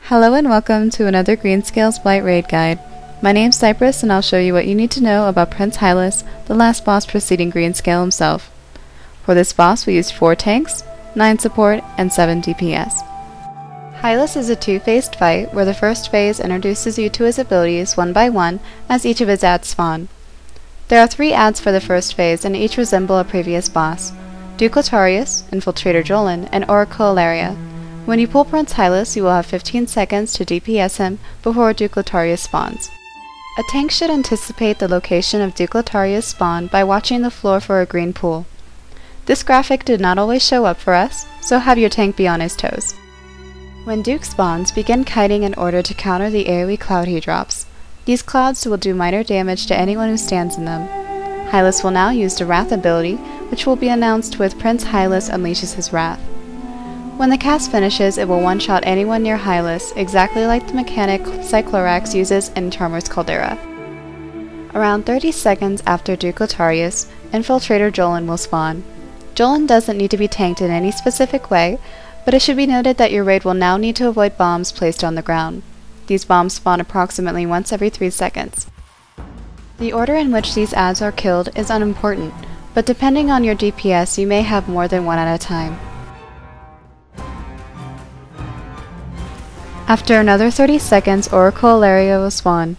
Hello and welcome to another Greenscale's Blight raid guide. My name's Cypress and I'll show you what you need to know about Prince Hylas, the last boss preceding Greenscale himself. For this boss we used 4 tanks, 9 support, and 7 DPS. Hylas is a two-phased fight where the first phase introduces you to his abilities one by one as each of his adds spawn. There are 3 adds for the first phase and each resemble a previous boss: Duke Lotarius, Infiltrator Jolan, and Oracle Ilaria. When you pull Prince Hylas, you will have 15 seconds to DPS him before Duke Lotarius spawns. A tank should anticipate the location of Duke Lotarius' spawn by watching the floor for a green pool. This graphic did not always show up for us, so have your tank be on his toes. When Duke spawns, begin kiting in order to counter the AoE cloud he drops. These clouds will do minor damage to anyone who stands in them. Hylas will now use the Wrath ability, which will be announced with Prince Hylas unleashes his Wrath. When the cast finishes, it will one-shot anyone near Hylas, exactly like the mechanic Cyclorax uses in Charmer's Caldera. Around 30 seconds after Duke Lotarius, Infiltrator Jolan will spawn. Jolan doesn't need to be tanked in any specific way, but it should be noted that your raid will now need to avoid bombs placed on the ground. These bombs spawn approximately once every 3 seconds. The order in which these adds are killed is unimportant, but depending on your DPS you may have more than one at a time. After another 30 seconds, Oracle Ilaria will spawn.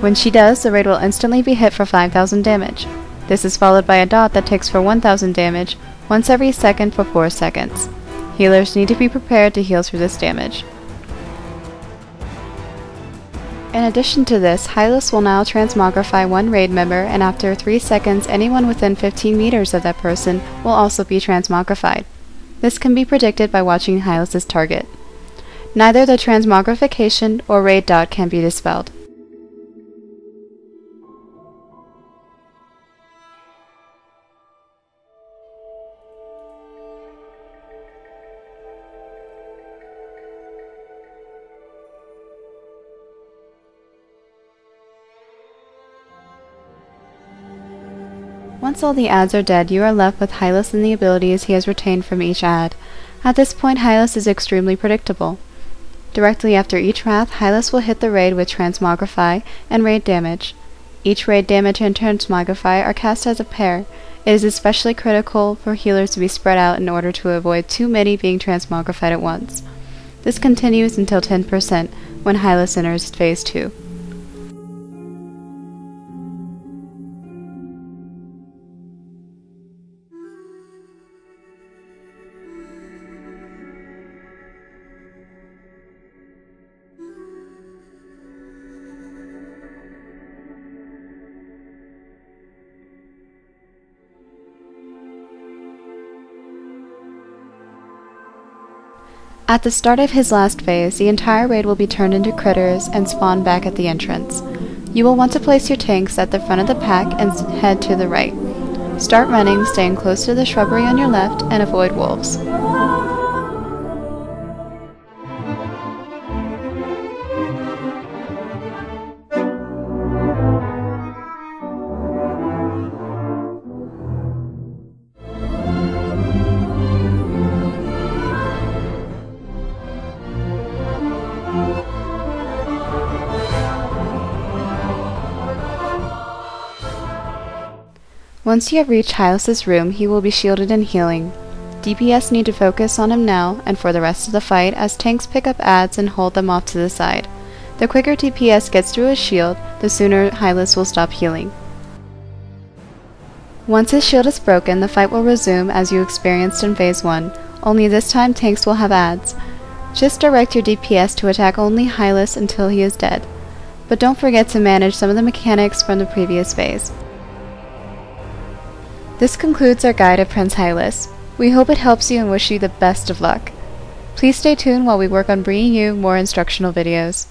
When she does, the raid will instantly be hit for 5,000 damage. This is followed by a dot that takes for 1,000 damage, once every second for 4 seconds. Healers need to be prepared to heal through this damage. In addition to this, Hylas will now transmogrify one raid member, and after 3 seconds anyone within 15 meters of that person will also be transmogrified. This can be predicted by watching Hylas' target. Neither the transmogrification or raid dot can be dispelled. Once all the adds are dead, you are left with Hylas and the abilities he has retained from each add. At this point, Hylas is extremely predictable. Directly after each Wrath, Hylas will hit the raid with Transmogrify and raid damage. Each raid damage and Transmogrify are cast as a pair. It is especially critical for healers to be spread out in order to avoid too many being Transmogrified at once. This continues until 10% when Hylas enters Phase 2. At the start of his last phase, the entire raid will be turned into critters and spawn back at the entrance. You will want to place your tanks at the front of the pack and head to the right. Start running, staying close to the shrubbery on your left, and avoid wolves. Once you have reached Hylas' room, he will be shielded and healing. DPS need to focus on him now and for the rest of the fight, as tanks pick up adds and hold them off to the side. The quicker DPS gets through his shield, the sooner Hylas will stop healing. Once his shield is broken, the fight will resume as you experienced in Phase 1, only this time tanks will have adds. Just direct your DPS to attack only Hylas until he is dead. But don't forget to manage some of the mechanics from the previous phase. This concludes our guide of Prince Hylas. We hope it helps you and wish you the best of luck. Please stay tuned while we work on bringing you more instructional videos.